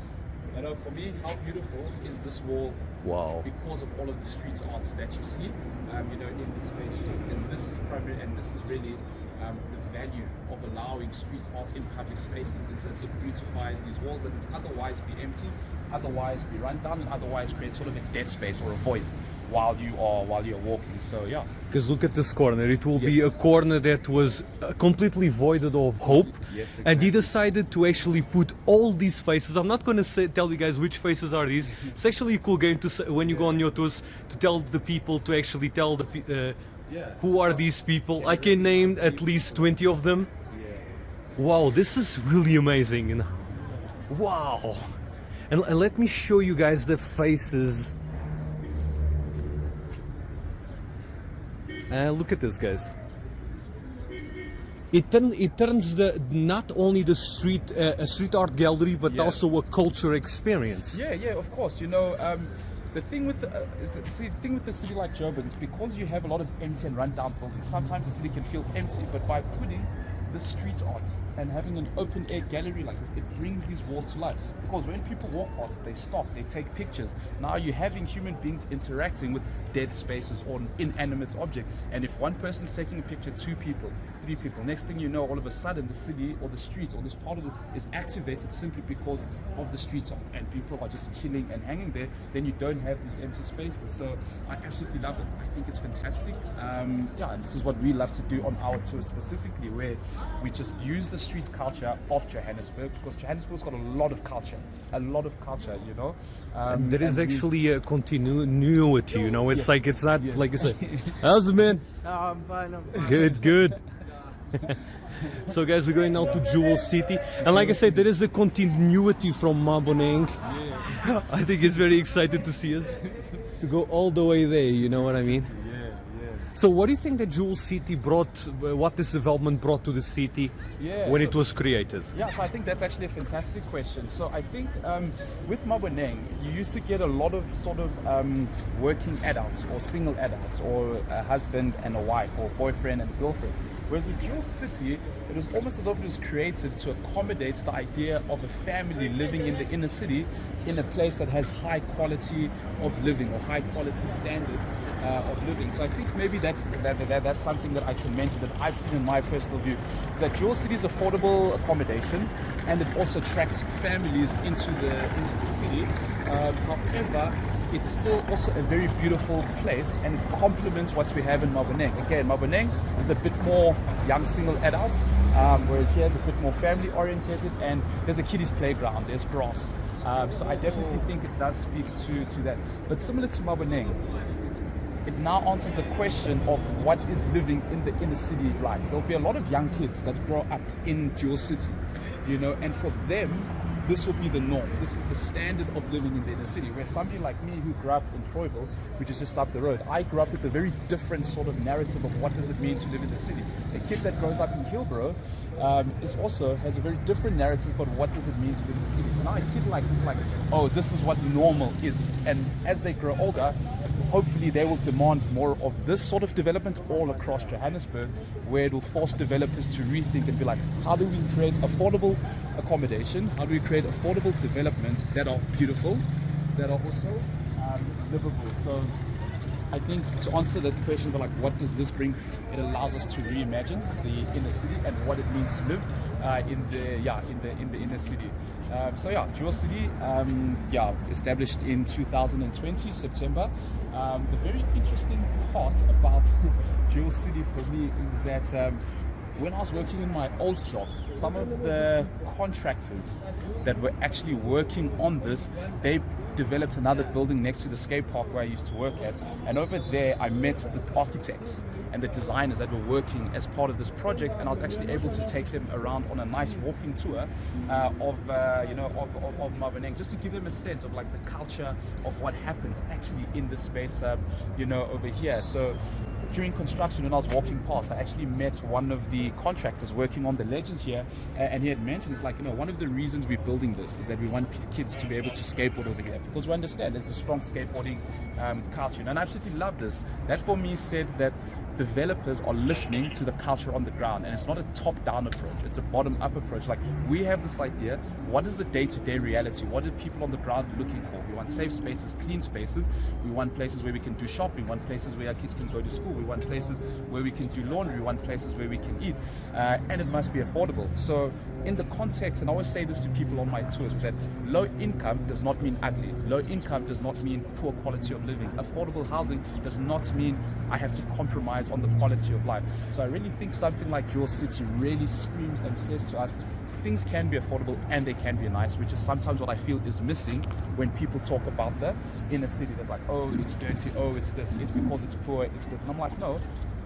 you know, for me, how beautiful is this wall? Wow. Because of all of the street arts that you see, you know, in the space. And this is primary, and this is really the value of allowing street art in public spaces, is that it beautifies these walls that would otherwise be empty, otherwise be run down, and otherwise create sort of a dead space or a void while you're walking. So yeah. Because look at this corner, it will be Yes. a corner that was completely voided of hope. Yes, And he exactly. decided to actually put all these faces. I'm not going to tell you guys which faces are these. It's actually a cool game to say, when you go on your tours, to tell the people, to actually tell the who are these people. I can name at least 20 of them. Wow, this is really amazing. Wow. And let me show you guys the faces. Look at this, guys. It turns not only the street a street art gallery, but Yeah. also a culture experience. Yeah, of course. You know, the thing with thing with the city like Joburg is because you have a lot of empty and rundown buildings. Sometimes the city can feel empty, but by putting the street art and having an open air gallery like this, it brings these walls to life. Because when people walk past, they stop, they take pictures. Now you're having human beings interacting with dead spaces or an inanimate object. And if one person's taking a picture, 2 people, 3 people, next thing you know, all of a sudden the city or the streets or this part of it is activated simply because of the street art, and people are just chilling and hanging there. Then you don't have these empty spaces. So I absolutely love it. I think it's fantastic. And this is what we love to do on our tour specifically, where we just use the street culture of Johannesburg, because Johannesburg's got a lot of culture, you know. There is and we- actually a continuity, you know. It's Yes. like, it's not Yes. like you say, how's it, man? I'm fine. Good. So guys, we're going now to Jewel City, and like I said, there is a continuity from Maboneng. I think he's very excited to see us, to go all the way there, you know what I mean? So what do you think that Jewel City brought, what this development brought to the city when it was created? Yeah, so I think that's actually a fantastic question. So I think with Maboneng, you used to get a lot of sort of working adults or single adults, or a husband and a wife, or boyfriend and girlfriend. Whereas with Jewel City, it was almost as if it was created to accommodate the idea of a family living in the inner city in a place that has high quality of living, or high quality standards of living. So I think maybe that's something that I can mention that I've seen in my personal view, that Jewel City is affordable accommodation, and it also attracts families into the city. However, it's still also a very beautiful place, and it complements what we have in Maboneng. Again, Maboneng is a bit more young single adults, whereas here is a bit more family oriented, and there's a kiddies playground, there's grass. So I definitely think it does speak to that. But similar to Maboneng, it now answers the question of what is living in the inner city like. There'll be a lot of young kids that grow up in Jewel City, you know, and for them, this will be the norm. This is the standard of living in the inner city. Where somebody like me who grew up in Troyville, which is just up the road, I grew up with a very different sort of narrative of what does it mean to live in the city. A kid that grows up in Hillborough has a very different narrative about what does it mean to live in the city. So now a kid like this, like, oh, this is what normal is. And as they grow older, hopefully they will demand more of this sort of development all across Johannesburg, where it will force developers to rethink and be like, how do we create affordable accommodation? How do we create affordable developments that are beautiful, that are also livable? So I think to answer that question about like what does this bring, it allows us to reimagine the inner city and what it means to live in the inner city. Jewel City, established in 2020 September. The very interesting part about Jewel City for me is that when I was working in my old job, some of the contractors that were actually working on this, they developed another building next to the skate park where I used to work at. And over there, I met the architects and the designers that were working as part of this project, and I was actually able to take them around on a nice walking tour of Maboneng, just to give them a sense of like the culture of what happens actually in the space, over here. So during construction, when I was walking past, I actually met one of the contractors working on the ledges here, and he had mentioned, it's like, one of the reasons we're building this is that we want kids to be able to skateboard over here, because we understand there's a strong skateboarding culture. And I absolutely love this. That for me said that developers are listening to the culture on the ground, and it's not a top-down approach, it's a bottom-up approach. Like, we have this idea, what is the day-to-day reality? What are people on the ground looking for? We want safe spaces, clean spaces. We want places where we can do shopping. We want places where our kids can go to school. We want places where we can do laundry. We want places where we can eat, and it must be affordable. So in the context, and I always say this to people on my tours, is that low income does not mean ugly. Low income does not mean poor quality of living. Affordable housing does not mean I have to compromise on the quality of life. So I really think something like Jewel City really screams and says to us, things can be affordable and they can be nice, which is sometimes what I feel is missing when people talk about the inner city. They're like, oh, it's dirty, oh, it's this, it's because it's poor, it's this. And I'm like, no,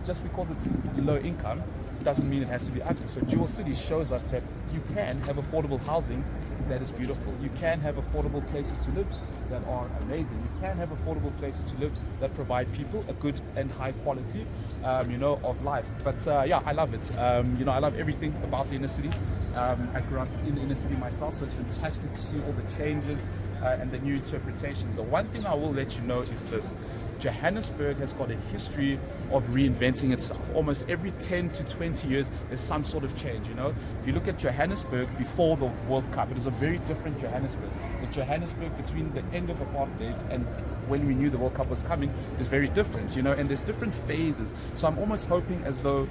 just because it's low income doesn't mean it has to be ugly. So Jewel City shows us that you can have affordable housing that is beautiful. You can have affordable places to live that are amazing. You can have affordable places to live that provide people a good and high quality, of life. But yeah, I love it. I love everything about the inner city. I grew up in the inner city myself, so it's fantastic to see all the changes and the new interpretations. The one thing I will let you know is this: Johannesburg has got a history of reinventing itself. Almost every 10 to 20 years, there's some sort of change. If you look at Johannesburg before the World Cup, it was a very different Johannesburg. The Johannesburg between the end of apartheid and when we knew the World Cup was coming is very different, and there's different phases. So I'm almost hoping as though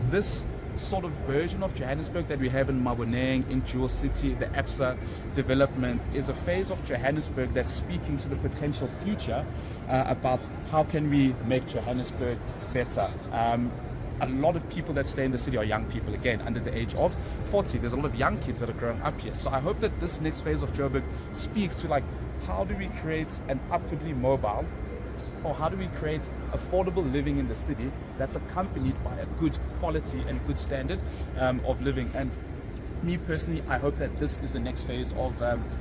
this sort of version of Johannesburg that we have in Maboneng, in Jewel City, the APSA development, is a phase of Johannesburg that's speaking to the potential future about how can we make Johannesburg better. A lot of people that stay in the city are young people, again, under the age of 40. There's a lot of young kids that are growing up here. So I hope that this next phase of Joburg speaks to how do we create an upwardly mobile, or how do we create affordable living in the city that's accompanied by a good quality and good standard of living. And me personally, I hope that this is the next phase of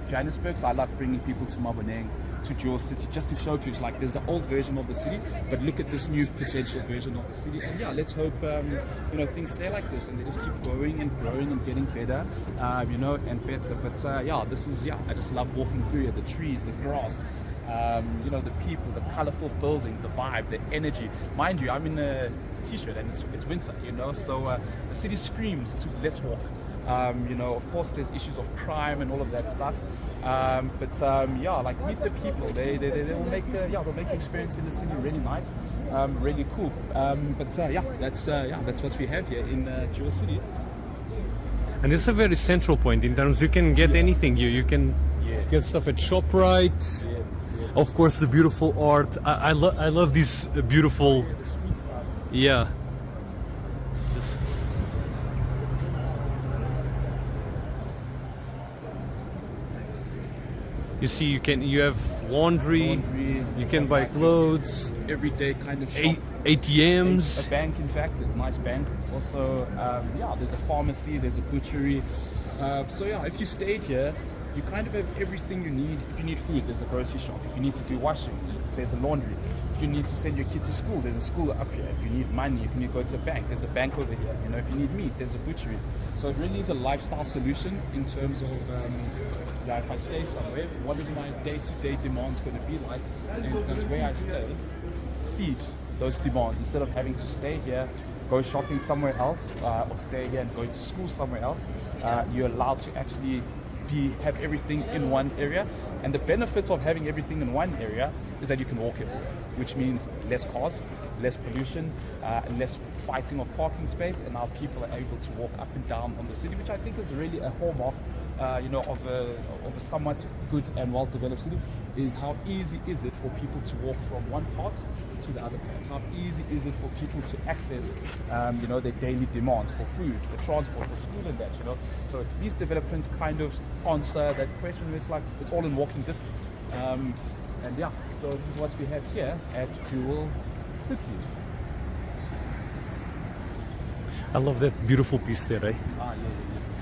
Johannesburg. So I love bringing people to Maboneng, to Jewel City, just to show people there's the old version of the city, but look at this new potential version of the city. And yeah, let's hope things stay like this and they just keep growing and growing and getting better, and better. But I just love walking through here. The trees, the grass, the people, the colorful buildings, the vibe, the energy. Mind you, I'm in a t-shirt and it's winter, so the city screams to let's walk. Of course there's issues of crime and all of that stuff, but meet the people. They will make they'll make the experience in the city really nice, really cool. That's what we have here in Jewel City. And it's a very central point in terms you can get anything here. You can get stuff at ShopRite. Yes. Of course, the beautiful art. I love these beautiful. Yeah. Just. You see, you have laundry. You can buy clothes. Everyday kind of shop. ATMs. A bank, in fact, there's a nice bank. Also, there's a pharmacy. There's a butchery. If you stayed here, you kind of have everything you need. If you need food, there's a grocery shop. If you need to do washing, there's a laundry. If you need to send your kid to school, there's a school up here. If you need money, if you need to go to a bank, there's a bank over here. If you need meat, there's a butchery. So it really is a lifestyle solution in terms of if I stay somewhere, what is my day-to-day demands going to be like, and because where I stay feed those demands. Instead of having to stay here, go shopping somewhere else, or stay here and go to school somewhere else, you're allowed to actually have everything in one area. And the benefits of having everything in one area is that you can walk everywhere, which means less cars, less pollution, and less fighting of parking space, and now people are able to walk up and down on the city, which I think is really a hallmark of a somewhat good and well-developed city. Is how easy is it for people to walk from one part to the other part? How easy is it for people to access their daily demands for food, for transport, for school, and that, So these developments kind of answer that question. It's all in walking distance. So this is what we have here at Jewel City. I love that beautiful piece there, eh? Yeah.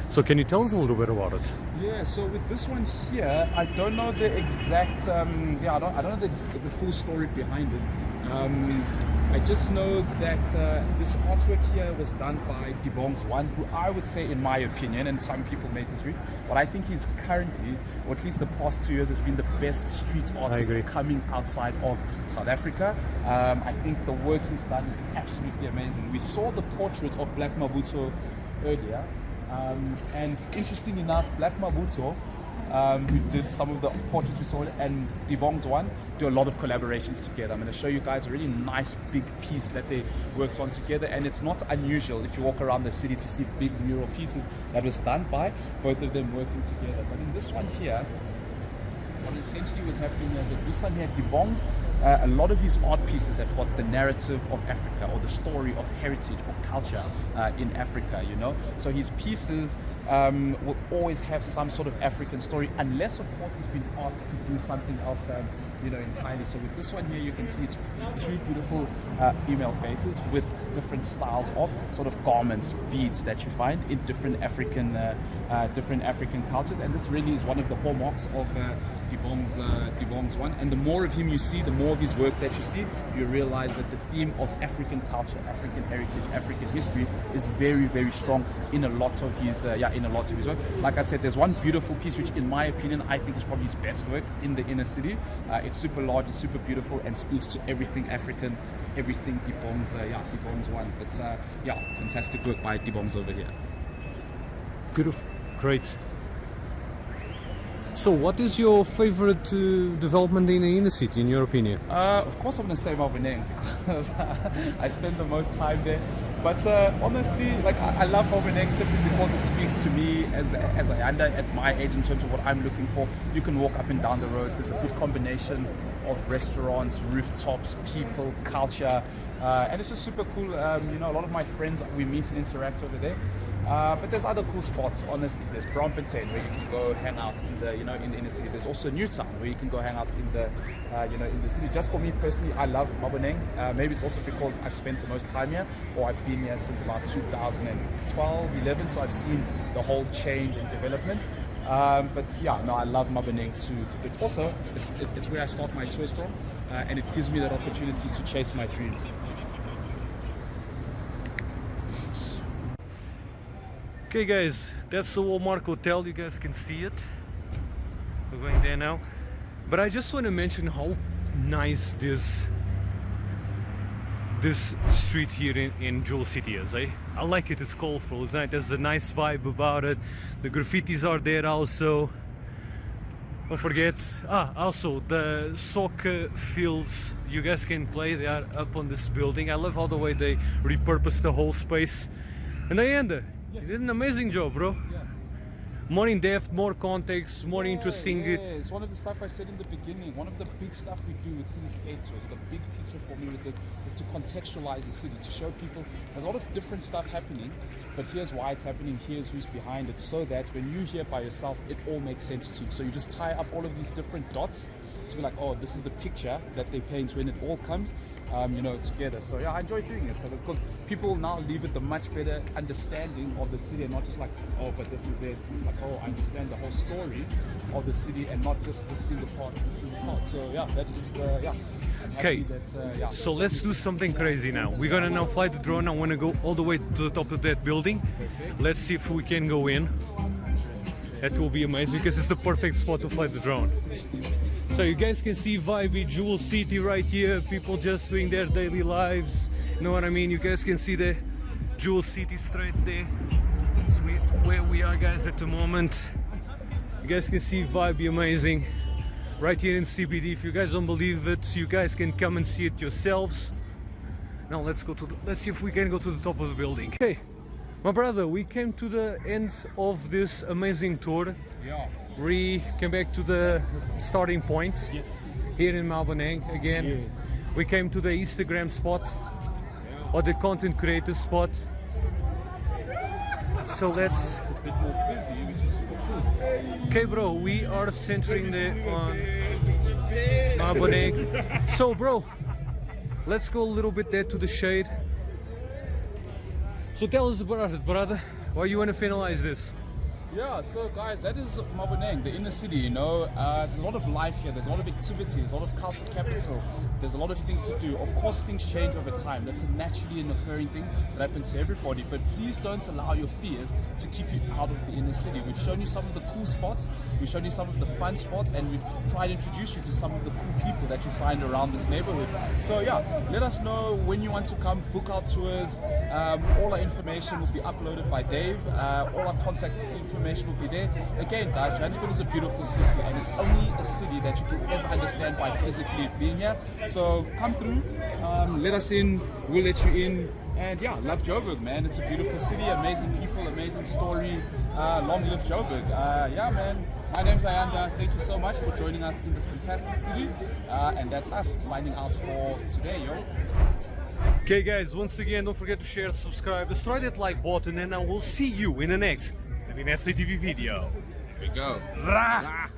So can you tell us a little bit about it? Yeah, so with this one here, I don't know the exact, I don't know the full story behind it. I just know that this artwork here was done by Dibongs One, who I would say, in my opinion, and some people may disagree, but I think he's currently, or at least the past 2 years, has been the best street artist coming outside of South Africa. I think the work he's done is absolutely amazing. We saw the portrait of Black Mabuto earlier, and interesting enough, Black Mabuto, who did some of the portraits we saw, and Dibongs One do a lot of collaborations together. I'm going to show you guys a really nice big piece that they worked on together, and it's not unusual if you walk around the city to see big mural pieces that was done by both of them working together. But in this one here, what essentially was happening is that this one here, Dibongs, a lot of his art pieces have got the narrative of Africa, or the story of heritage or culture in Africa, So his pieces will always have some sort of African story, unless of course he's been asked to do something else, you know, entirely. So with this one here, you can see it's two beautiful female faces with different styles of sort of garments, beads that you find in different African cultures. And this really is one of the hallmarks of Dibong's one. And the more of him you see, the more of his work that you see, you realize that the theme of African culture, African heritage, African history is very, very strong in a lot of his work. Like I said, there's one beautiful piece which, in my opinion, I think is probably his best work in the inner city. It's super large, it's super beautiful, and speaks to everything African, everything Dibong's one. But fantastic work by Dibong's over here. Beautiful. Great. So what is your favorite development in the inner city, in your opinion? Of course I'm going to say Maboneng. I spend the most time there. But honestly, like I love Maboneng simply because it speaks to me as I am at my age in terms of what I'm looking for. You can walk up and down the roads. There's a good combination of restaurants, rooftops, people, culture. And it's just super cool. You know, a lot of my friends, we meet and interact over there. But there's other cool spots, honestly. There's Braamfontein, where you can go hang out in the, in the inner city. There's also Newtown, where you can go hang out in the, in the city. Just for me personally, I love Maboneng. Maybe it's also because I've spent the most time here, or I've been here since about 2012, 11. So I've seen the whole change and development. But yeah, no, I love Maboneng too. It's also, it's where I start my tours from, and it gives me that opportunity to chase my dreams. Okay guys, that's the Walmart Hotel, you guys can see it. We're going there now. But I just want to mention how nice this street here in Jewel City is, eh? I like it, it's colorful, isn't it? There's a nice vibe about it. The graffitis are there also. Don't forget, also the soccer fields you guys can play, they are up on this building. I love how the way they repurpose the whole space. And Ayanda, you did an amazing job, bro. Yeah. More in depth, more context, more interesting. Yeah, it's one of the stuff I said in the beginning. One of the big stuff we do with Cityscape tours, the big picture for me with it, is to contextualize the city, to show people there's a lot of different stuff happening, but here's why it's happening, here's who's behind it, so that when you're here by yourself, it all makes sense to you. So you just tie up all of these different dots to be like, oh, this is the picture that they paint when it all comes together. So yeah, I enjoy doing it. So because people now leave it a much better understanding of the city, and not just like, oh, but this is there. It's like, oh, I understand the whole story of the city, and not just the single parts, So yeah, that is Okay, so let's do something crazy now. We're gonna now fly the drone. I want to go all the way to the top of that building. Let's see if we can go in. That will be amazing because it's the perfect spot to fly the drone. So you guys can see vibey Jewel City right here, people just doing their daily lives, you know what I mean? You guys can see the Jewel City straight there. That's where we are, guys, at the moment. You guys can see vibey amazing right here in CBD. If you guys don't believe it, you guys can come and see it yourselves. Now let's see if we can go to the top of the building. Okay, my brother, we came to the end of this amazing tour. Yeah. We came back to the starting point. Yes. Here in Maboneng again. Yeah. We came to the Instagram spot, or the content creator spot. So let's. It's a bit more busy, which is super cool. Okay, bro, we are centering on Maboneng. So, bro, let's go a little bit there to the shade. So tell us about it, brother. Why you want to finalize this? Yeah, so guys, that is Maboneng, the inner city, there's a lot of life here, there's a lot of activity, there's a lot of cultural capital, there's a lot of things to do. Of course, things change over time. That's a naturally an occurring thing that happens to everybody, but please don't allow your fears to keep you out of the inner city. We've shown you some of the cool spots, we've shown you some of the fun spots, and we've tried to introduce you to some of the cool people that you find around this neighborhood. So yeah, let us know when you want to come, book our tours. All our information will be uploaded by Dave. All our contact information will be there. Again, guys, Johannesburg is a beautiful city, and it's only a city that you can ever understand by physically being here. So come through, let us in, we'll let you in, and yeah, love Joburg, man. It's a beautiful city, amazing people, amazing story. Long live Joburg. Yeah, man. My name's Ayanda. Thank you so much for joining us in this fantastic city, and that's us signing out for today, yo. Okay, guys, once again, don't forget to share, subscribe, destroy that like button, and I will see you in the next LivinginSAtv video. Here we go. Rah!